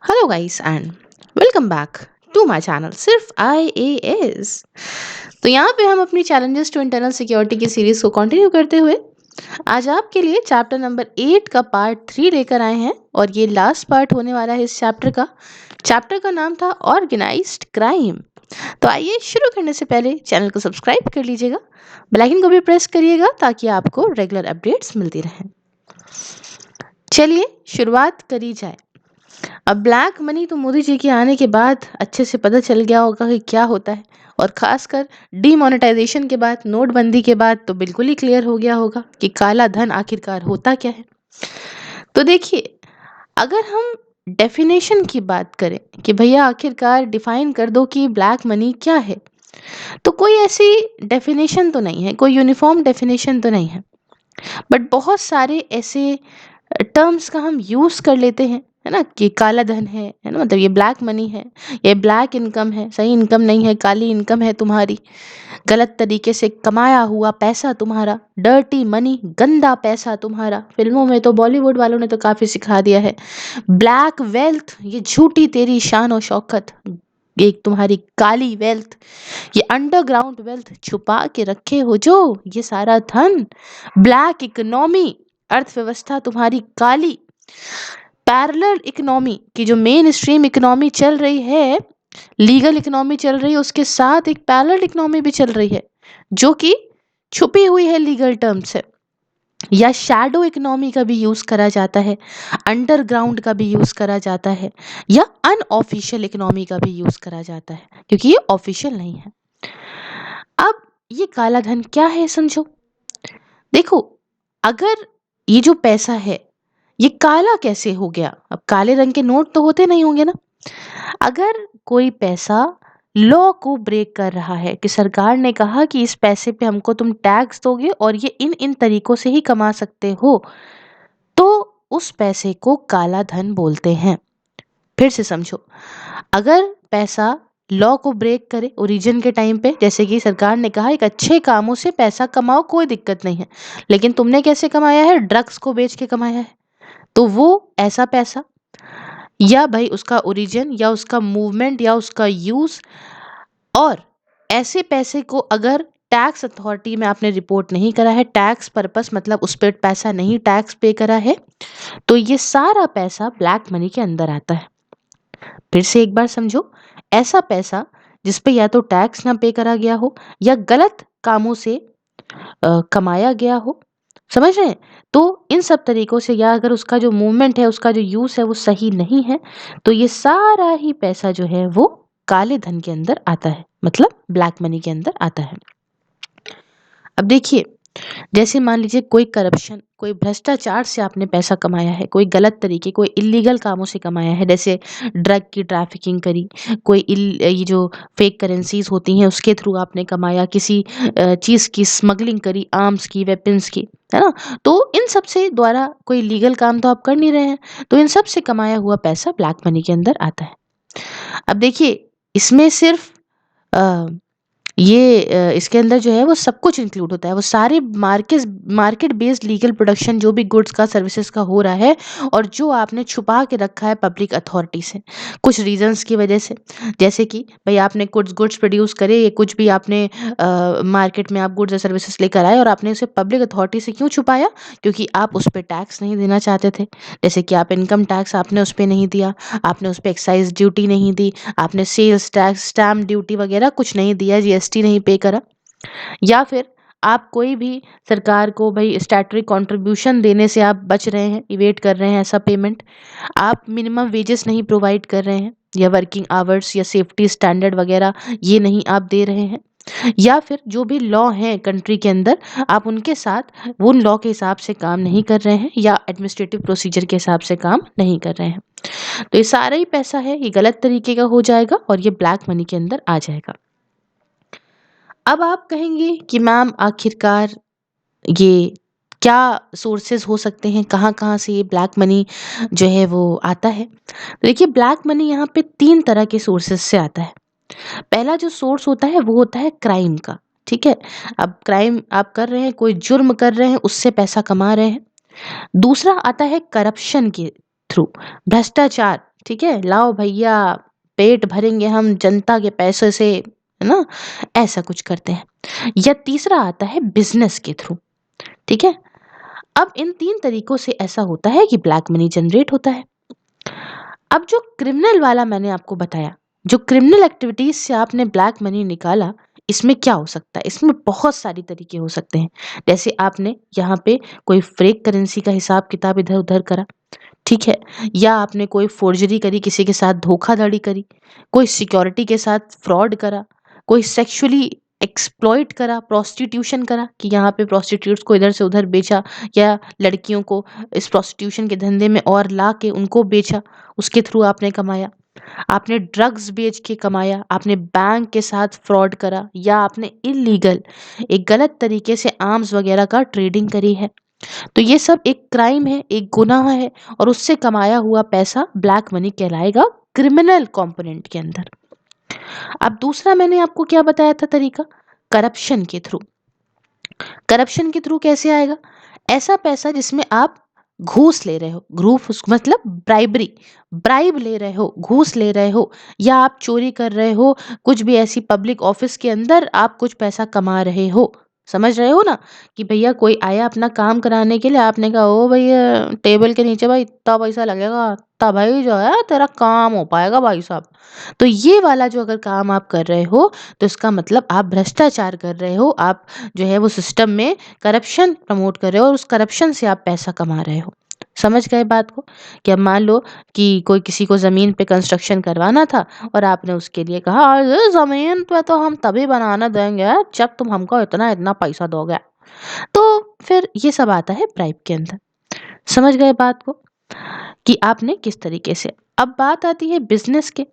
Hello guys and welcome back to my channel सिर्फ IAS। तो यहाँ पे हम अपनी चैलेंजेस टू इंटरनल सिक्योरिटी की सीरीज को कंटिन्यू करते हुए आज आपके लिए चैप्टर नंबर 8 का पार्ट 3 लेकर आए हैं और ये लास्ट पार्ट होने वाला है इस चैप्टर का नाम था ऑर्गेनाइज्ड क्राइम। तो आइए शुरू करने से पहले चैनल को सब्सक्राइब कर लीजिएगा, बेल आइकन को भी प्रेस करिएगा ताकि आपको रेगुलर अपडेट्स मिलती रहें। चलिए शुरुआत करी जाए। अब ब्लैक मनी तो मोदी जी के आने के बाद अच्छे से पता चल गया होगा कि क्या होता है, और खासकर डीमोनेटाइजेशन के बाद, नोटबंदी के बाद तो बिल्कुल ही क्लियर हो गया होगा कि काला धन आखिरकार होता क्या है। तो देखिए, अगर हम डेफिनेशन की बात करें कि भैया आखिरकार डिफाइन कर दो कि ब्लैक मनी क्या है, तो कोई ऐसी डेफिनेशन तो नहीं है, कोई यूनिफॉर्म डेफिनेशन तो नहीं है। बट बहुत सारे ऐसे टर्म्स का हम यूज़ कर लेते हैं, है ना, कि काला धन है ना, मतलब ये ब्लैक मनी है, ये ब्लैक इनकम है, सही इनकम नहीं है, काली इनकम है तुम्हारी, गलत तरीके से कमाया हुआ पैसा तुम्हारा, डर्टी मनी, गंदा पैसा तुम्हारा। फिल्मों में तो बॉलीवुड वालों ने तो काफ़ी सिखा दिया है, ब्लैक वेल्थ, ये झूठी तेरी शान और शौकत, एक तुम्हारी काली वेल्थ, ये अंडरग्राउंड वेल्थ छुपा के रखे हो जो, ये सारा धन, ब्लैक इकोनॉमी, अर्थव्यवस्था तुम्हारी काली, पैरेलल इकोनॉमी की जो मेन स्ट्रीम इकोनॉमी चल रही है, लीगल इकोनॉमी चल रही है, उसके साथ एक पैरेलल इकोनॉमी भी चल रही है जो कि छुपी हुई है लीगल टर्म से, या शैडो इकोनॉमी का भी यूज करा जाता है, अंडरग्राउंड का भी यूज करा जाता है, या अनऑफिशियल इकोनॉमी का भी यूज करा जाता है, क्योंकि ये ऑफिशियल नहीं है। अब ये काला धन क्या है समझो। देखो, अगर ये जो पैसा है ये काला कैसे हो गया, अब काले रंग के नोट तो होते नहीं होंगे ना। अगर कोई पैसा लॉ को ब्रेक कर रहा है, कि सरकार ने कहा कि इस पैसे पे हमको तुम टैक्स दोगे और ये इन इन तरीकों से ही कमा सकते हो, तो उस पैसे को काला धन बोलते हैं। फिर से समझो, अगर पैसा लॉ को ब्रेक करे ओरिजिन के टाइम पे, जैसे कि सरकार ने कहा एक अच्छे कामों से पैसा कमाओ, कोई दिक्कत नहीं है, लेकिन तुमने कैसे कमाया है, ड्रग्स को बेच के कमाया है, तो वो ऐसा पैसा, या भाई उसका ओरिजिन या उसका मूवमेंट या उसका यूज, और ऐसे पैसे को अगर टैक्स अथॉरिटी में आपने रिपोर्ट नहीं करा है, टैक्स पर्पस मतलब उस पर पैसा नहीं टैक्स पे करा है, तो ये सारा पैसा ब्लैक मनी के अंदर आता है। फिर से एक बार समझो, ऐसा पैसा जिस पे या तो टैक्स ना पे करा गया हो या गलत कामों से कमाया गया हो, समझ रहे हैं, तो इन सब तरीकों से, या अगर उसका जो मूवमेंट है, उसका जो यूज है वो सही नहीं है, तो ये सारा ही पैसा जो है वो काले धन के अंदर आता है, मतलब ब्लैक मनी के अंदर आता है। अब देखिए, जैसे मान लीजिए कोई करप्शन, कोई भ्रष्टाचार से आपने पैसा कमाया है, कोई गलत तरीके, कोई इलीगल कामों से कमाया है, जैसे ड्रग की ट्रैफिकिंग करी, कोई ये जो फेक करेंसीज होती हैं उसके थ्रू आपने कमाया, किसी चीज़ की स्मगलिंग करी, आर्म्स की, वेपन्स की, है ना, तो इन सब से द्वारा कोई लीगल काम तो आप कर नहीं रहे हैं, तो इन सब से कमाया हुआ पैसा ब्लैक मनी के अंदर आता है। अब देखिए, इसमें सिर्फ अ, इसके अंदर जो है वो सब कुछ इंक्लूड होता है, वो सारे मार्केट बेस्ड लीगल प्रोडक्शन जो भी गुड्स का सर्विसेज का हो रहा है, और जो आपने छुपा के रखा है पब्लिक अथॉरिटी से कुछ रीजंस की वजह से, जैसे कि भाई आपने कुछ गुड्स प्रोड्यूस करे, या कुछ भी आपने मार्केट में आप गुड्स या सर्विसेज लेकर आए और आपने उसे पब्लिक अथॉरिटी से क्यों छुपाया, क्योंकि आप उस पर टैक्स नहीं देना चाहते थे। जैसे कि आप इनकम टैक्स आपने उस पर नहीं दिया, आपने उस पर एक्साइज ड्यूटी नहीं दी, आपने सेल्स टैक्स, स्टैम्प ड्यूटी वगैरह कुछ नहीं दिया, जीएसटी नहीं पे करा, या फिर आप कोई भी सरकार को भाई स्टैट्यूटरी कंट्रीब्यूशन देने से आप बच रहे हैं, इवेट कर रहे हैं ऐसा पेमेंट, आप मिनिमम वेजेस नहीं प्रोवाइड कर रहे हैं, या वर्किंग आवर्स या सेफ्टी स्टैंडर्ड वगैरह ये नहीं आप दे रहे हैं, या फिर जो भी लॉ हैं कंट्री के अंदर, आप उनके साथ उन लॉ के हिसाब से काम नहीं कर रहे हैं, या एडमिनिस्ट्रेटिव प्रोसीजर के हिसाब से काम नहीं कर रहे हैं, तो ये सारा ही पैसा है ये गलत तरीके का हो जाएगा और ये ब्लैक मनी के अंदर आ जाएगा। अब आप कहेंगे कि मैम आखिरकार ये क्या सोर्सेज हो सकते हैं, कहाँ कहाँ से ये ब्लैक मनी जो है वो आता है। तो देखिए, ब्लैक मनी यहाँ पे तीन तरह के सोर्सेज से आता है। पहला जो सोर्स होता है वो होता है क्राइम का, ठीक है, अब क्राइम आप कर रहे हैं, कोई जुर्म कर रहे हैं, उससे पैसा कमा रहे हैं। दूसरा आता है करप्शन के थ्रू, भ्रष्टाचार, ठीक है, लाओ भैया पेट भरेंगे हम जनता के पैसे से, है ना, ऐसा कुछ करते हैं। या तीसरा आता है बिजनेस के थ्रू। ठीक है, अब इन तीन तरीकों से ऐसा होता है कि ब्लैक मनी जनरेट होता है। अब जो क्रिमिनल वाला मैंने आपको बताया, जो क्रिमिनल एक्टिविटीज से आपने ब्लैक मनी निकाला, इसमें क्या हो सकता है? इसमें बहुत सारी तरीके हो सकते हैं। जैसे आपने यहाँ पे कोई फेक करेंसी का हिसाब किताब इधर उधर करा, ठीक है, या आपने कोई फोर्जरी करी, किसी के साथ धोखाधड़ी करी, कोई सिक्योरिटी के साथ फ्रॉड करा, कोई सेक्सुअली एक्सप्लॉइट करा, प्रोस्टिट्यूशन करा कि यहाँ पे प्रोस्टिट्यूट्स को इधर से उधर बेचा, या लड़कियों को इस प्रोस्टिट्यूशन के धंधे में और ला के उनको बेचा, उसके थ्रू आपने कमाया। आपने ड्रग्स बेच के कमाया, आपने बैंक के साथ फ्रॉड करा, या आपने इलीगल एक गलत तरीके से आर्म्स वगैरह का ट्रेडिंग करी है। तो ये सब एक क्राइम है, एक गुनाह है, और उससे कमाया हुआ पैसा ब्लैक मनी कहलाएगा क्रिमिनल कंपोनेंट के अंदर। अब दूसरा मैंने आपको क्या बताया था तरीका? करप्शन के थ्रू। करप्शन के थ्रू कैसे आएगा? ऐसा पैसा जिसमें आप घूस ले रहे हो, घूस मतलब ब्राइबरी, ब्राइब ले रहे हो, घूस ले रहे हो, या आप चोरी कर रहे हो, कुछ भी ऐसी पब्लिक ऑफिस के अंदर आप कुछ पैसा कमा रहे हो। समझ रहे हो ना, कि भैया कोई आया अपना काम कराने के लिए, आपने कहा ओ भैया टेबल के नीचे भाई इतना पैसा लगेगा, तभी जो है तेरा काम हो पाएगा भाई साहब। तो ये वाला जो अगर काम आप कर रहे हो, तो इसका मतलब आप भ्रष्टाचार कर रहे हो, आप जो है वो सिस्टम में करप्शन प्रमोट कर रहे हो, और उस करप्शन से आप पैसा कमा रहे हो। समझ गए बात को? कि अब मान लो कि कोई किसी को ज़मीन पे कंस्ट्रक्शन करवाना था, और आपने उसके लिए कहा अरे ज़मीन पे तो हम तभी बनाना देंगे जब तुम हमको इतना इतना पैसा दोगे। तो फिर ये सब आता है ब्राइब के अंदर। समझ गए बात को, कि आपने किस तरीके से। अब बात आती है बिजनेस के।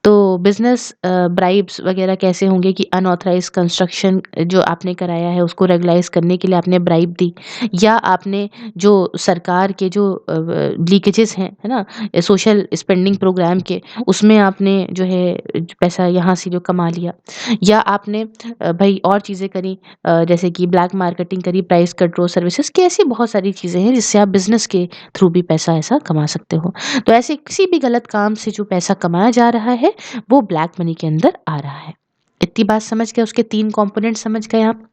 तो बिज़नेस ब्राइब्स वगैरह कैसे होंगे? कि अनऑथराइज़ कंस्ट्रक्शन जो आपने कराया है उसको रेगुलाइज़ करने के लिए आपने ब्राइब दी, या आपने जो सरकार के जो लीकेजेस हैं, है ना? सोशल स्पेंडिंग प्रोग्राम के, उसमें आपने जो है पैसा यहाँ से जो कमा लिया, या आपने भई और चीज़ें करी, जैसे कि ब्लैक मार्केटिंग करी, प्राइस कंट्रोल सर्विसेज़ की, ऐसी बहुत सारी चीज़ें हैं जिससे आप बिज़नेस के थ्रू भी पैसा ऐसा कमा सकते हो। तो ऐसे किसी भी गलत काम से जो पैसा कमाया जा रहा है, वो ब्लैक मनी के अंदर आ रहा है। इतनी बात समझ गए? उसके 3 कंपोनेंट समझ गए आप?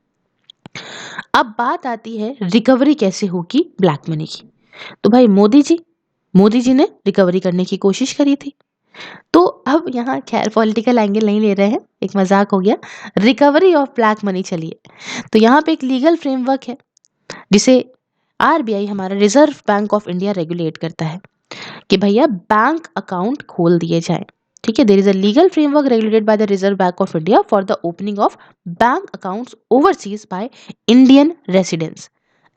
अब बात आती है रिकवरी कैसे होगी ब्लैक मनी की। तो भाई मोदी जी ने रिकवरी करने की कोशिश करी थी। तो अब यहाँ खैर पॉलिटिकल एंगल नहीं ले रहे हैं, एक मज़ाक हो गया। रिकवरी ऑफ ब्लैक मनी चलिए। तो यहाँ पे एक लीगल फ्रेमवर्क है, जिसे आरबीआई हमारा reserve bank of India regulate करता है, कि भैया बैंक अकाउंट खोल दिए जाएं। ठीक है, there is a legal framework regulated by the Reserve Bank of India for the opening of bank accounts overseas by Indian residents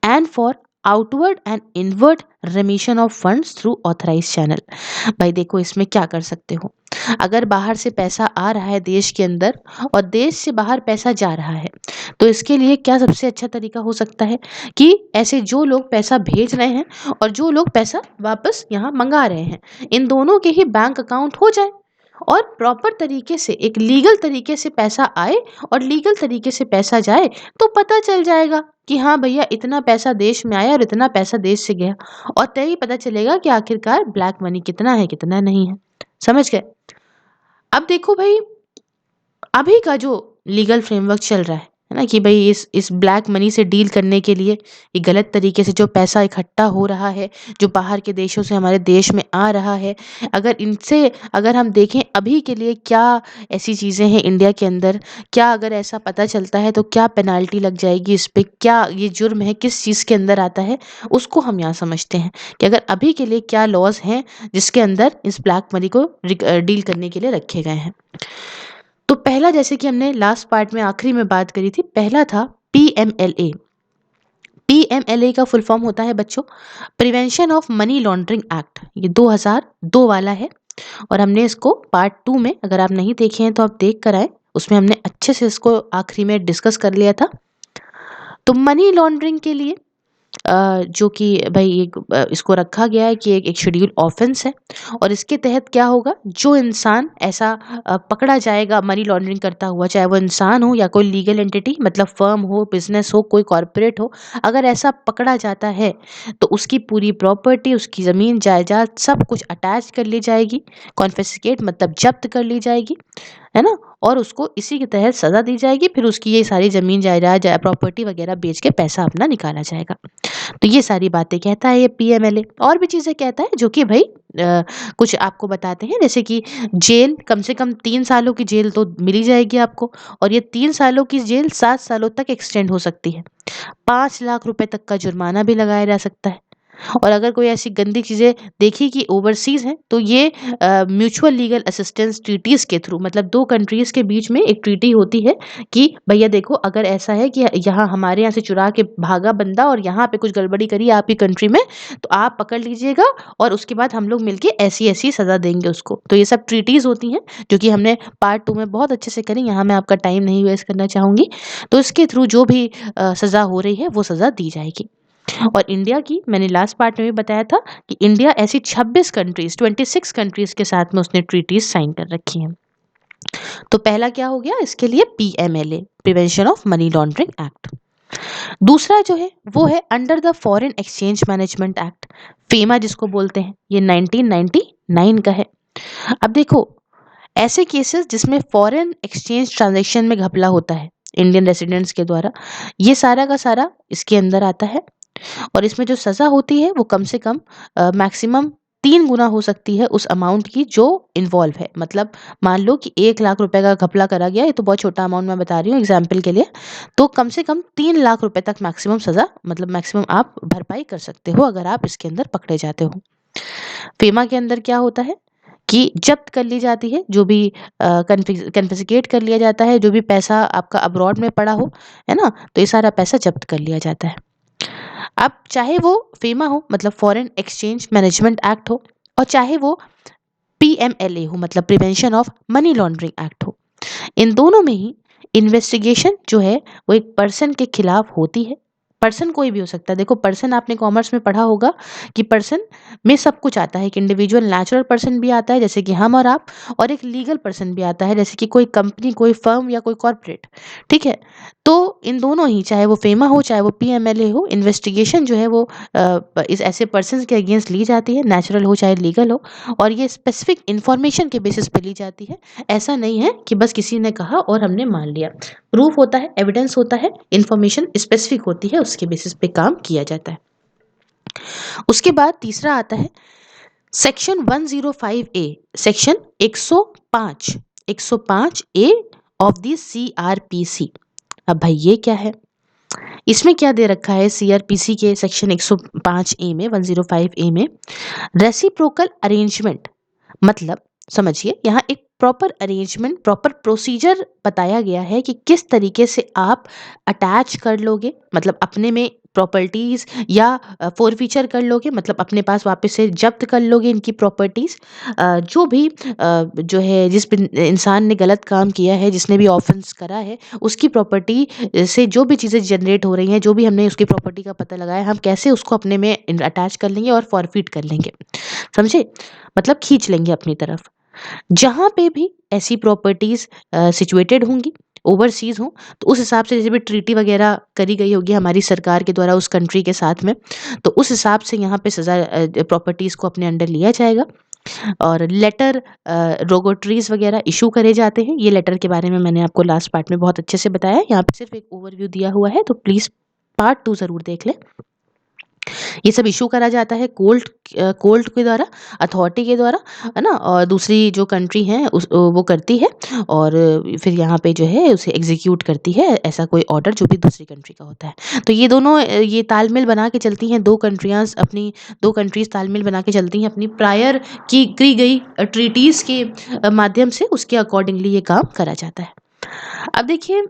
and for outward and inward remittance of funds through authorise channel. भाई देखो इसमें क्या कर सकते हो, अगर बाहर से पैसा आ रहा है देश के अंदर, और देश से बाहर पैसा जा रहा है, तो इसके लिए क्या सबसे अच्छा तरीका हो सकता है? कि ऐसे जो लोग पैसा भेज रहे हैं और जो लोग पैसा वापस यहाँ मंगा रहे हैं, इन दोनों के ही बैंक अकाउंट हो जाए, और प्रॉपर तरीके से एक लीगल तरीके से पैसा आए और लीगल तरीके से पैसा जाए, तो पता चल जाएगा कि हाँ भैया इतना पैसा देश में आया और इतना पैसा देश से गया, और तभी पता चलेगा कि आखिरकार ब्लैक मनी कितना है कितना नहीं है। समझ गए? अब देखो भाई, अभी का जो लीगल फ्रेमवर्क चल रहा है ना, कि भाई इस ब्लैक मनी से डील करने के लिए, ये गलत तरीके से जो पैसा इकट्ठा हो रहा है, जो बाहर के देशों से हमारे देश में आ रहा है, अगर हम देखें अभी के लिए क्या ऐसी चीज़ें हैं इंडिया के अंदर, क्या अगर ऐसा पता चलता है तो क्या पेनाल्टी लग जाएगी इस पे, क्या ये जुर्म है, किस चीज़ के अंदर आता है, उसको हम यहाँ समझते हैं कि अगर अभी के लिए क्या लॉज हैं जिसके अंदर इस ब्लैक मनी को डील करने के लिए रखे गए हैं। तो पहला, जैसे कि हमने लास्ट पार्ट में आखिरी में बात करी थी, पहला था पीएमएलए। पीएमएलए का फुल फॉर्म होता है बच्चों prevention of money laundering act. ये 2002 वाला है, और हमने इसको पार्ट 2 में, अगर आप नहीं देखे हैं तो आप देख कर आए, उसमें हमने अच्छे से इसको आखिरी में डिस्कस कर लिया था। तो मनी लॉन्ड्रिंग के लिए जो कि भाई इसको रखा गया है कि एक शेड्यूल ऑफेंस है। और इसके तहत क्या होगा, जो इंसान ऐसा पकड़ा जाएगा मनी लॉन्ड्रिंग करता हुआ, चाहे वो इंसान हो या कोई लीगल एंटिटी, मतलब फर्म हो, बिजनेस हो, कोई कॉरपोरेट हो, अगर ऐसा पकड़ा जाता है तो उसकी पूरी प्रॉपर्टी, उसकी ज़मीन जायदाद सब कुछ अटैच कर ली जाएगी, कॉन्फिस्केट मतलब जब्त कर ली जाएगी, है ना। और उसको इसी के तहत सज़ा दी जाएगी, फिर उसकी ये सारी ज़मीन जायदाद प्रॉपर्टी वगैरह बेच के पैसा अपना निकाला जाएगा। तो ये सारी बातें कहता है ये पीएमएलए। और भी चीज़ें कहता है जो कि भाई कुछ आपको बताते हैं, जैसे कि जेल, कम से कम 3 सालों की जेल तो मिली जाएगी आपको, और ये 3 सालों की जेल 7 सालों तक एक्सटेंड हो सकती है। 5 लाख रुपए तक का जुर्माना भी लगाया जा सकता है। और अगर कोई ऐसी गंदी चीज़ें देखी कि ओवरसीज़ हैं, तो ये म्यूचुअल लीगल असिस्टेंस ट्रीटीज़ के थ्रू, मतलब 2 कंट्रीज़ के बीच में एक ट्रीटी होती है कि भैया देखो, अगर ऐसा है कि यहाँ हमारे यहाँ से चुरा के भागा बंदा और यहाँ पे कुछ गड़बड़ी करी आपकी कंट्री में, तो आप पकड़ लीजिएगा और उसके बाद हम लोग मिलके ऐसी-ऐसी सज़ा देंगे उसको। तो ये सब ट्रीटीज़ होती हैं, जो कि हमने पार्ट 2 में बहुत अच्छे से करी, यहाँ मैं आपका टाइम नहीं वेस्ट करना चाहूँगी। तो इसके थ्रू जो भी सज़ा हो रही है, वो सज़ा दी जाएगी। और इंडिया की मैंने लास्ट पार्ट में भी बताया था कि इंडिया ऐसी 26 कंट्रीज के साथ में उसने ट्रीटीज साइन कर रखी हैं। तो पहला क्या हो गया इसके लिए, PMLA, prevention of money laundering act. दूसरा जो है वो है under the foreign exchange management act, FEMA जिसको बोलते हैं, ये 1999 का है। अब देखो, ऐसे केसेस जिसमें फॉरेन एक्सचेंज ट्रांजैक्शन में घपला होता है इंडियन रेसिडेंट्स के द्वारा, ये सारा का सारा इसके अंदर आता है। और इसमें जो सज़ा होती है वो कम से कम मैक्सिमम 3 गुना हो सकती है उस अमाउंट की जो इन्वॉल्व है। मतलब मान लो कि 1 लाख रुपए का घपला करा गया, ये तो बहुत छोटा अमाउंट मैं बता रही हूँ एग्जाम्पल के लिए, तो कम से कम 3 लाख रुपए तक मैक्सिमम सज़ा, मतलब मैक्सिमम आप भरपाई कर सकते हो अगर आप इसके अंदर पकड़े जाते हो। फेमा के अंदर क्या होता है कि जब्त कर ली जाती है जो भी कन्फिस्केट कर लिया जाता है, जो भी पैसा आपका अब्रॉड में पड़ा हो, है ना, तो ये सारा पैसा जब्त कर लिया जाता है। अब चाहे वो फेमा हो, मतलब फॉरेन एक्सचेंज मैनेजमेंट एक्ट हो, और चाहे वो पीएमएलए हो, मतलब prevention of money laundering act हो, इन दोनों में ही इन्वेस्टिगेशन जो है वो एक पर्सन के खिलाफ होती है। पर्सन कोई भी हो सकता है। देखो, पर्सन आपने कॉमर्स में पढ़ा होगा कि पर्सन में सब कुछ आता है, एक इंडिविजुअल नेचुरल पर्सन भी आता है जैसे कि हम और आप, और एक लीगल पर्सन भी आता है जैसे कि कोई कंपनी, कोई फर्म या कोई कॉर्पोरेट। ठीक है। तो इन दोनों ही, चाहे वो फेमा हो चाहे वो पीएमएलए हो, इन्वेस्टिगेशन जो है वो इस ऐसे पर्सन के अगेंस्ट ली जाती है, नेचुरल हो चाहे लीगल हो, और ये स्पेसिफिक इंफॉर्मेशन के बेसिस पे ली जाती है। ऐसा नहीं है कि बस किसी ने कहा और हमने मान लिया। प्रूफ होता है, एविडेंस होता है, इंफॉर्मेशन स्पेसिफिक होती है, उसके बेसिस पे काम किया जाता है। उसके बाद तीसरा आता है section 105 A, section 105, 105 A of the CrPC. अब भाई ये क्या है, इसमें क्या दे रखा है सीआरपीसी के सेक्शन 105 ए में, 105 ए में, रेसिप्रोकल अरेंजमेंट, मतलब समझिए यहाँ एक प्रॉपर अरेंजमेंट, प्रॉपर प्रोसीजर बताया गया है कि किस तरीके से आप अटैच कर लोगे, मतलब अपने में प्रॉपर्टीज, या फोरफीचर कर लोगे, मतलब अपने पास वापस से जब्त कर लोगे इनकी प्रॉपर्टीज। जो भी जो है, जिस भी इंसान ने गलत काम किया है, जिसने भी ऑफेंस करा है, उसकी प्रॉपर्टी से जो भी चीज़ें जनरेट हो रही हैं, जो भी हमने उसकी प्रॉपर्टी का पता लगाया, हम कैसे उसको अपने में अटैच कर लेंगे और फॉरफिट कर लेंगे, समझे, मतलब खींच लेंगे अपनी तरफ। जहाँ पे भी ऐसी प्रॉपर्टीज सिचुएटेड होंगी, ओवरसीज हों, तो उस हिसाब से जैसे भी ट्रीटी वगैरह करी गई होगी हमारी सरकार के द्वारा उस कंट्री के साथ में, तो उस हिसाब से यहाँ पे सजा प्रॉपर्टीज को अपने अंडर लिया जाएगा। और लेटर रोगोटरीज वगैरह इशू करे जाते हैं। ये लेटर के बारे में मैंने आपको लास्ट पार्ट में बहुत अच्छे से बताया है, यहाँ पे सिर्फ एक ओवरव्यू दिया हुआ है, तो प्लीज़ पार्ट 2 ज़रूर देख लें। ये सब इशू करा जाता है कोर्ट के द्वारा, अथॉरिटी के द्वारा, है ना, और दूसरी जो कंट्री है उस वो करती है, और फिर यहाँ पे जो है उसे एग्जीक्यूट करती है, ऐसा कोई ऑर्डर जो भी दूसरी कंट्री का होता है। तो ये दोनों ये तालमेल बना के चलती हैं, दो कंट्रीज तालमेल बना के चलती हैं अपनी प्रायर की गई ट्रीटीज़ के माध्यम से, उसके अकॉर्डिंगली ये काम करा जाता है। अब देखिए,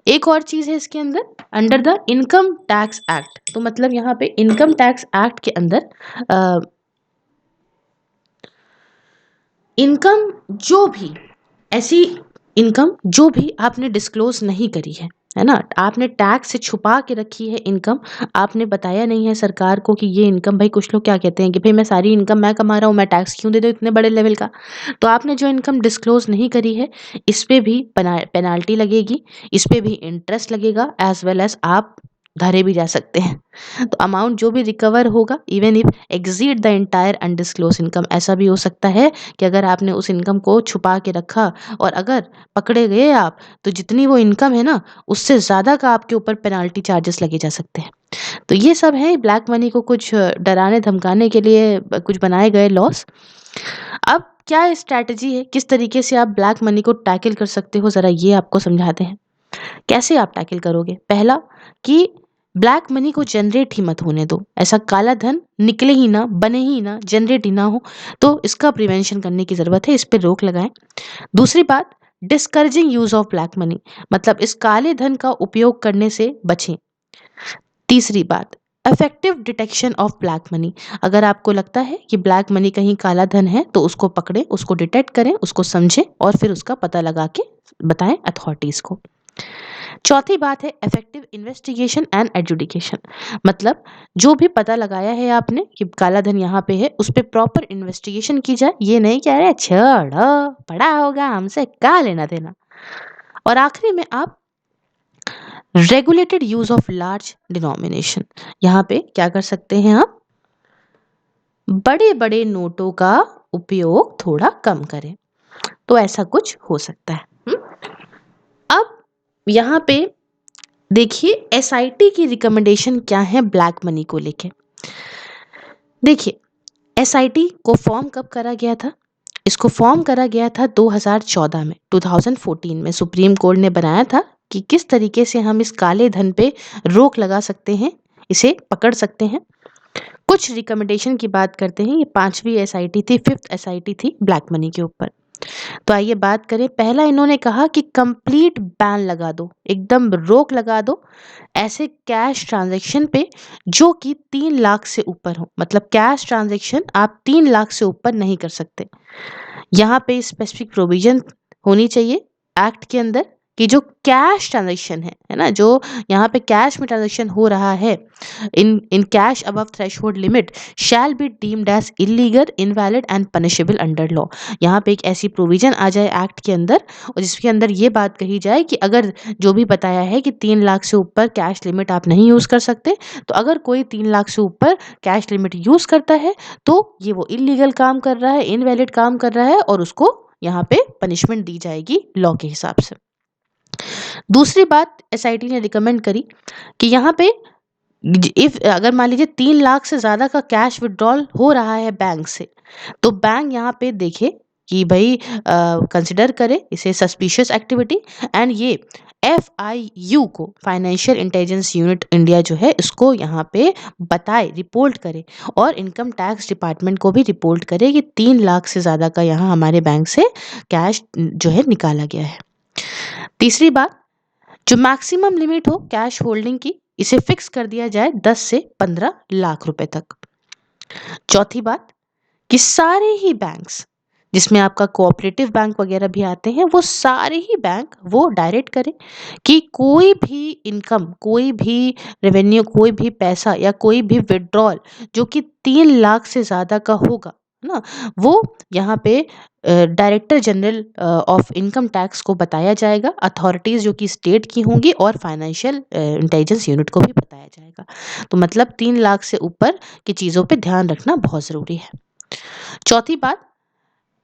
एक और चीज़ है इसके अंदर, under the income tax act, तो मतलब यहाँ पे इनकम टैक्स एक्ट के अंदर इनकम जो भी, ऐसी इनकम जो भी आपने डिस्क्लोज नहीं करी है है ना? आपने टैक्स से छुपा के रखी है इनकम, आपने बताया नहीं है सरकार को कि ये इनकम, भाई कुछ लोग क्या कहते हैं कि भाई मैं सारी इनकम मैं कमा रहा हूँ, मैं टैक्स क्यों दे दूँ इतने बड़े लेवल का? तो आपने जो इनकम डिस्क्लोज़ नहीं करी है, इस पे भी पेनाल्टी लगेगी, इस पे भी इंटरेस्ट लगेगा एज़ वेल एज़ आप धरे भी जा सकते हैं। तो अमाउंट जो भी रिकवर होगा even if exceed the entire undisclosed income, ऐसा भी हो सकता है कि अगर आपने उस इनकम को छुपा के रखा और अगर पकड़े गए आप, तो जितनी वो इनकम है ना, उससे ज़्यादा का आपके ऊपर पेनाल्टी चार्जेस लगे जा सकते हैं। तो ये सब है ब्लैक मनी को कुछ डराने धमकाने के लिए कुछ बनाए गए लॉस। अब क्या स्ट्रैटेजी है, किस तरीके से आप ब्लैक मनी को टैकल कर सकते हो, ज़रा ये आपको समझाते हैं। कैसे आप टैकल करोगे? पहला कि ब्लैक मनी को जनरेट ही मत होने दो। ऐसा काला धन निकले ही ना, बने ही ना, जनरेट ही ना हो। तो इसका प्रिवेंशन करने की ज़रूरत है, इस पे रोक लगाएँ। दूसरी बात, discouraging use of black money, मतलब इस काले धन का उपयोग करने से बचें। तीसरी बात, effective detection of black money, अगर आपको लगता है कि ब्लैक मनी कहीं काला धन है तो उसको पकड़ें, उसको डिटेक्ट करें, उसको समझें और फिर उसका पता लगा के बताएं अथॉरिटीज़ को। चौथी बात है इफेक्टिव इन्वेस्टिगेशन एंड एजुकेशन, मतलब जो भी पता लगाया है आपने कि काला धन यहाँ पे है, उस पे प्रॉपर इन्वेस्टिगेशन की जाए। ये नहीं कि अरे छोड़ो, पड़ा होगा, हमसे क्या लेना देना। और आखिरी में आप regulated use of large denomination, यहाँ पे क्या कर सकते हैं आप, बड़े बड़े नोटों का उपयोग थोड़ा कम करें। तो ऐसा कुछ हो सकता है। अब यहाँ पे देखिए एसआईटी की रिकमेंडेशन क्या है ब्लैक मनी को लेके। देखिए एसआईटी को फॉर्म कब करा गया था? इसको फॉर्म करा गया था 2014 में, 2014 में सुप्रीम कोर्ट ने बनाया था कि किस तरीके से हम इस काले धन पे रोक लगा सकते हैं, इसे पकड़ सकते हैं। कुछ रिकमेंडेशन की बात करते हैं। ये 5वीं एसआईटी थी, 5th एसआईटी थी ब्लैक मनी के ऊपर। तो आइए बात करें। पहला इन्होंने कहा कि कंप्लीट बैन लगा दो, एकदम रोक लगा दो ऐसे कैश ट्रांजैक्शन पे जो कि 3 लाख से ऊपर हो, मतलब कैश ट्रांजैक्शन आप 3 लाख से ऊपर नहीं कर सकते। यहाँ पे स्पेसिफिक प्रोविजन होनी चाहिए एक्ट के अंदर कि जो कैश ट्रांजैक्शन है ना, जो यहाँ पे कैश में ट्रांजैक्शन हो रहा है, in cash above threshold limit shall be deemed as illegal, invalid and punishable under law. यहाँ पे एक ऐसी प्रोविजन आ जाए एक्ट के अंदर और जिसके अंदर ये बात कही जाए कि अगर जो भी बताया है कि 3 लाख से ऊपर कैश लिमिट आप नहीं यूज़ कर सकते, तो अगर कोई 3 लाख से ऊपर कैश लिमिट यूज़ करता है तो ये वो इलीगल काम कर रहा है, इनवैलिड काम कर रहा है और उसको यहाँ पे पनिशमेंट दी जाएगी लॉ के हिसाब से। दूसरी बात एसआईटी ने रिकमेंड करी कि यहाँ पे इफ अगर मान लीजिए 3 लाख से ज़्यादा का कैश विड्रॉल हो रहा है बैंक से, तो बैंक यहाँ पे देखे कि भाई कंसिडर करे इसे सस्पिशियस एक्टिविटी एंड ये FIU को, फाइनेंशियल इंटेलिजेंस यूनिट इंडिया जो है, इसको यहाँ पे बताए, रिपोर्ट करे और इनकम टैक्स डिपार्टमेंट को भी रिपोर्ट करे कि 3 लाख से ज़्यादा का यहाँ हमारे बैंक से कैश जो है निकाला गया है। तीसरी बात, जो मैक्सिमम लिमिट हो कैश होल्डिंग की, इसे फिक्स कर दिया जाए 10 से 15 लाख रुपए तक। चौथी बात कि सारे ही बैंक्स जिसमें आपका कोऑपरेटिव बैंक वगैरह भी आते हैं, वो सारे ही बैंक वो डायरेक्ट करें कि कोई भी इनकम, कोई भी रेवेन्यू, कोई भी पैसा या कोई भी विड्रॉल जो कि 3 लाख से ज़्यादा का होगा ना, वो यहाँ पे director general of income tax को बताया जाएगा, अथॉरिटीज़ जो कि स्टेट की होंगी और फाइनेंशियल इंटेलिजेंस यूनिट को भी बताया जाएगा। तो मतलब 3 लाख से ऊपर की चीज़ों पे ध्यान रखना बहुत ज़रूरी है। चौथी बात,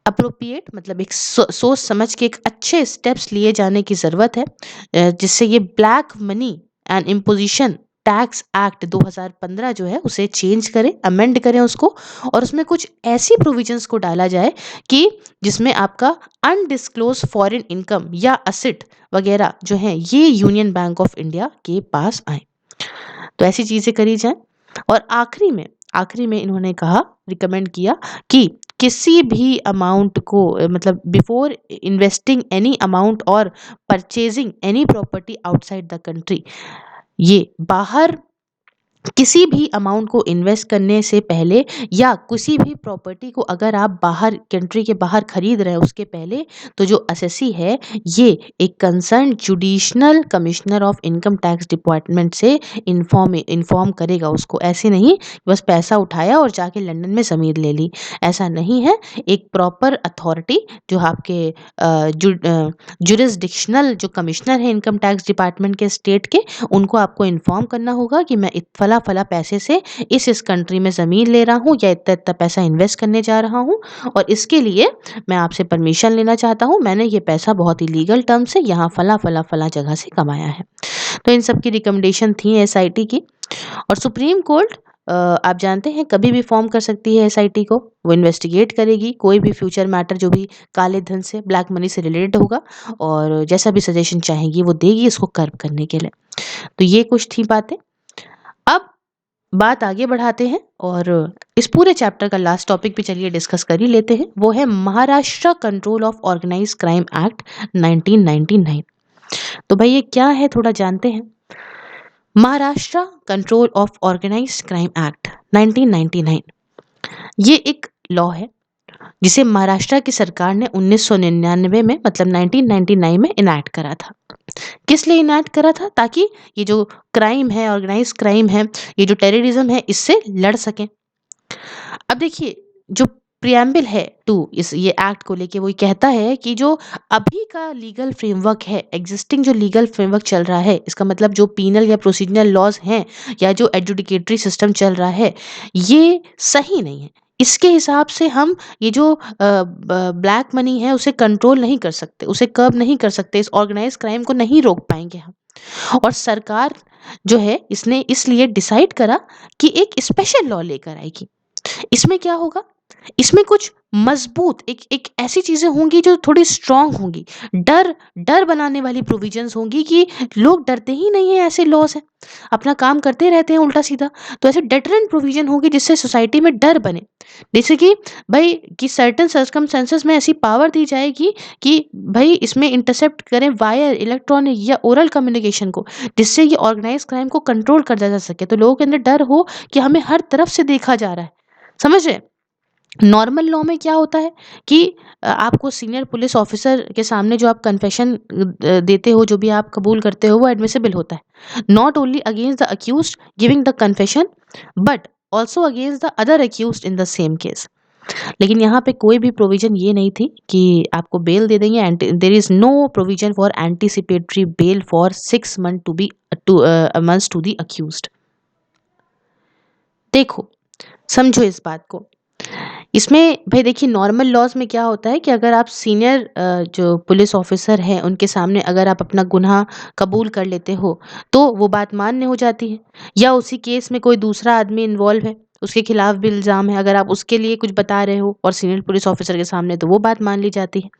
अप्रोप्रिएट, मतलब एक सोच समझ के एक अच्छे स्टेप्स लिए जाने की ज़रूरत है जिससे ये black money and imposition tax act 2015 जो है उसे चेंज करें, अमेंड करें उसको, और उसमें कुछ ऐसी प्रोविजंस को डाला जाए कि जिसमें आपका अनडिस्क्लोज फॉरेन इनकम या असेट वगैरह जो है ये यूनियन बैंक ऑफ इंडिया के पास आए। तो ऐसी चीज़ें करी जाएं। और आखिरी में इन्होंने कहा, रिकमेंड किया कि किसी भी अमाउंट को मतलब बिफोर इन्वेस्टिंग एनी अमाउंट और purchasing any property outside the country, ये बाहर किसी भी अमाउंट को इन्वेस्ट करने से पहले या किसी भी प्रॉपर्टी को अगर आप बाहर कंट्री के बाहर खरीद रहे हैं उसके पहले, तो जो एसएससी है ये एक concern jurisdictional commissioner of income tax department से इन्फॉर्म करेगा उसको। ऐसे नहीं बस पैसा उठाया और जाके लंदन में ज़मीन ले ली, ऐसा नहीं है। एक प्रॉपर अथॉरिटी जो आपके जुरिस्डिक्शनल जो कमिश्नर है इनकम टैक्स डिपार्टमेंट के स्टेट के, उनको आपको इन्फॉर्म करना होगा कि मैं फला फला पैसे से इस कंट्री में ज़मीन ले रहा हूँ या इतना इतना पैसा इन्वेस्ट करने जा रहा हूँ और इसके लिए मैं आपसे परमिशन लेना चाहता हूँ। मैंने ये पैसा बहुत ही लीगल टर्म से यहाँ फला फला फला जगह से कमाया है। तो इन सब की रिकमेंडेशन थी एसआईटी की। और सुप्रीम कोर्ट आप जानते हैं कभी भी फॉर्म कर सकती है एसआईटी को। वो इन्वेस्टिगेट करेगी कोई भी फ्यूचर मैटर जो भी काले धन से ब्लैक मनी से रिलेटेड होगा और जैसा भी सजेशन चाहेगी वो देगी इसको कर्व करने के लिए। तो ये कुछ थी बातें। अब बात आगे बढ़ाते हैं और इस पूरे चैप्टर का लास्ट टॉपिक भी चलिए डिस्कस कर ही लेते हैं। वो है Maharashtra control of organised crime act 1999। तो भाई ये क्या है थोड़ा जानते हैं। Maharashtra control of organised crime act 1999 ये एक लॉ है जिसे महाराष्ट्र की सरकार ने 1999 में मतलब 1999 में इनैक्ट करा था। किस लिए इनैक्ट करा था? ताकि ये जो क्राइम है ऑर्गेनाइज क्राइम है ये जो टेररिज्म है इससे लड़ सकें। अब देखिए जो प्रियम्बल है टू इस ये एक्ट को लेके वो कहता है कि जो अभी का लीगल फ्रेमवर्क है एग्जिस्टिंग जो लीगल फ्रेमवर्क चल रहा है इसका मतलब जो पीनल या प्रोसीजरल लॉज हैं या जो एडजुडिकेटरी सिस्टम चल रहा है ये सही नहीं है। इसके हिसाब से हम ये जो ब्लैक मनी है उसे कंट्रोल नहीं कर सकते, उसे कर्ब नहीं कर सकते, इस ऑर्गेनाइज क्राइम को नहीं रोक पाएंगे हम। और सरकार जो है इसने इसलिए डिसाइड करा कि एक स्पेशल लॉ लेकर आएगी। इसमें क्या होगा? इसमें कुछ मजबूत एक एक ऐसी चीजें होंगी जो थोड़ी स्ट्रांग होंगी, डर डर बनाने वाली प्रोविजंस होंगी कि लोग डरते ही नहीं है ऐसे लॉ से, अपना काम करते रहते हैं उल्टा सीधा। तो ऐसे डेटरेंट प्रोविजन होगी जिससे सोसाइटी में डर बने। जैसे कि भाई कि सर्टेन सर्कमस्टेंसेस में ऐसी पावर दी जाएगी कि भाई इसमें इंटरसेप्ट करें वायर इलेक्ट्रॉनिक या ओरल कम्युनिकेशन को, जिससे ये ऑर्गेनाइज क्राइम को कंट्रोल कर जा सके। तो लोगों के अंदर डर हो कि हमें हर तरफ से देखा जा रहा है। समझ रहे? नॉर्मल लॉ में क्या होता है कि आपको सीनियर पुलिस ऑफिसर के सामने जो आप कन्फेशन देते हो, जो भी आप कबूल करते हो वो एडमिसिबल होता है, not only against the accused giving the confession but also against the other accused in the same case. लेकिन यहाँ पे कोई भी प्रोविजन ये नहीं थी कि आपको बेल दे देंगे। There is no provision for anticipatory bail for 6 month to be months to the accused. देखो समझो इस बात को। इसमें भाई देखिए नॉर्मल लॉज में क्या होता है कि अगर आप सीनियर जो पुलिस ऑफिसर हैं उनके सामने अगर आप अपना गुनाह कबूल कर लेते हो तो वो बात मान्य हो जाती है। या उसी केस में कोई दूसरा आदमी इन्वॉल्व है, उसके खिलाफ भी इल्ज़ाम है, अगर आप उसके लिए कुछ बता रहे हो और सीनियर पुलिस ऑफिसर के सामने, तो वो बात मान ली जाती है।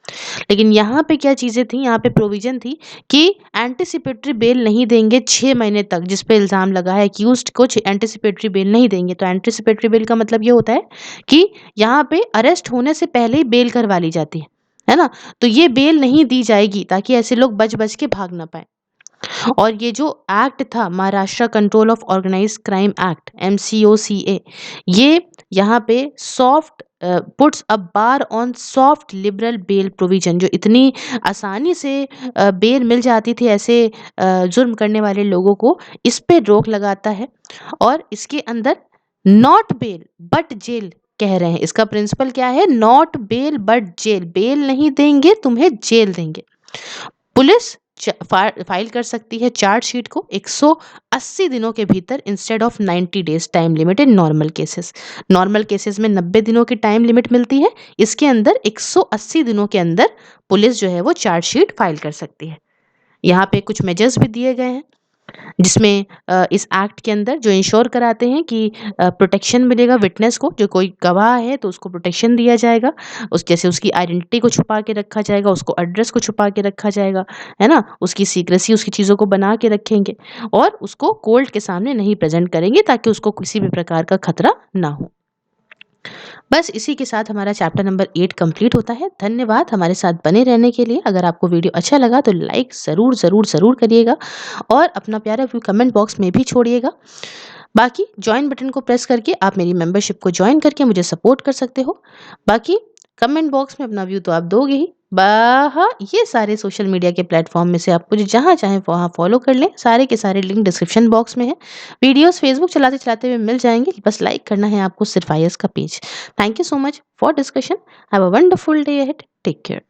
लेकिन यहाँ पे क्या चीज़ें थी, यहाँ पे प्रोविजन थी कि एंटीसिपेटरी बेल नहीं देंगे 6 महीने तक। जिस पे इल्ज़ाम लगा है अक्यूज्ड को एंटीसिपेटरी बेल नहीं देंगे। तो एंटीसिपेटरी बेल का मतलब ये होता है कि यहाँ पे अरेस्ट होने से पहले ही बेल करवा ली जाती है ना। तो ये बेल नहीं दी जाएगी ताकि ऐसे लोग बच बच के भाग ना पाए। और ये जो एक्ट था Maharashtra control of organised crime act MCOCA, ये यहाँ पे soft puts a bar on soft liberal bail provision. जो इतनी आसानी से बेल मिल जाती थी ऐसे जुर्म करने वाले लोगों को, इस पे रोक लगाता है। और इसके अंदर नॉट बेल बट जेल कह रहे हैं। इसका प्रिंसिपल क्या है? Not bail but jail. Bail नहीं देंगे, तुम्हें जेल देंगे। पुलिस फाइल कर सकती है चार्जशीट को 180 दिनों के भीतर instead of 90 days time limit in normal cases. Normal cases में 90 दिनों की टाइम लिमिट मिलती है, इसके अंदर 180 दिनों के अंदर पुलिस जो है वो चार्जशीट फाइल कर सकती है। यहाँ पे कुछ मेजर्स भी दिए गए हैं जिसमें इस एक्ट के अंदर जो इंश्योर कराते हैं कि प्रोटेक्शन मिलेगा विटनेस को। जो कोई गवाह है तो उसको प्रोटेक्शन दिया जाएगा, उस जैसे उसकी आइडेंटिटी को छुपा के रखा जाएगा, उसको एड्रेस को छुपा के रखा जाएगा, है ना। उसकी सीक्रेसी उसकी चीज़ों को बना के रखेंगे और उसको कोर्ट के सामने नहीं प्रेजेंट करेंगे ताकि उसको किसी भी प्रकार का खतरा ना हो। बस इसी के साथ हमारा चैप्टर नंबर 8 कंप्लीट होता है। धन्यवाद हमारे साथ बने रहने के लिए। अगर आपको वीडियो अच्छा लगा तो लाइक ज़रूर ज़रूर ज़रूर करिएगा और अपना प्यारा व्यू कमेंट बॉक्स में भी छोड़िएगा। बाकी जॉइन बटन को प्रेस करके आप मेरी मेंबरशिप को जॉइन करके मुझे सपोर्ट कर सकते हो। बाकी कमेंट बॉक्स में अपना व्यू तो आप दोगे ही। हाँ, ये सारे सोशल मीडिया के प्लेटफॉर्म में से आप मुझे जहाँ चाहें वहाँ फॉलो कर लें, सारे के सारे लिंक डिस्क्रिप्शन बॉक्स में है। वीडियोस फेसबुक चलाते चलाते हुए मिल जाएंगे, बस लाइक करना है आपको सिर्फ आईएएस का page. Thank you so much for discussion. Have a wonderful day ahead. Take care.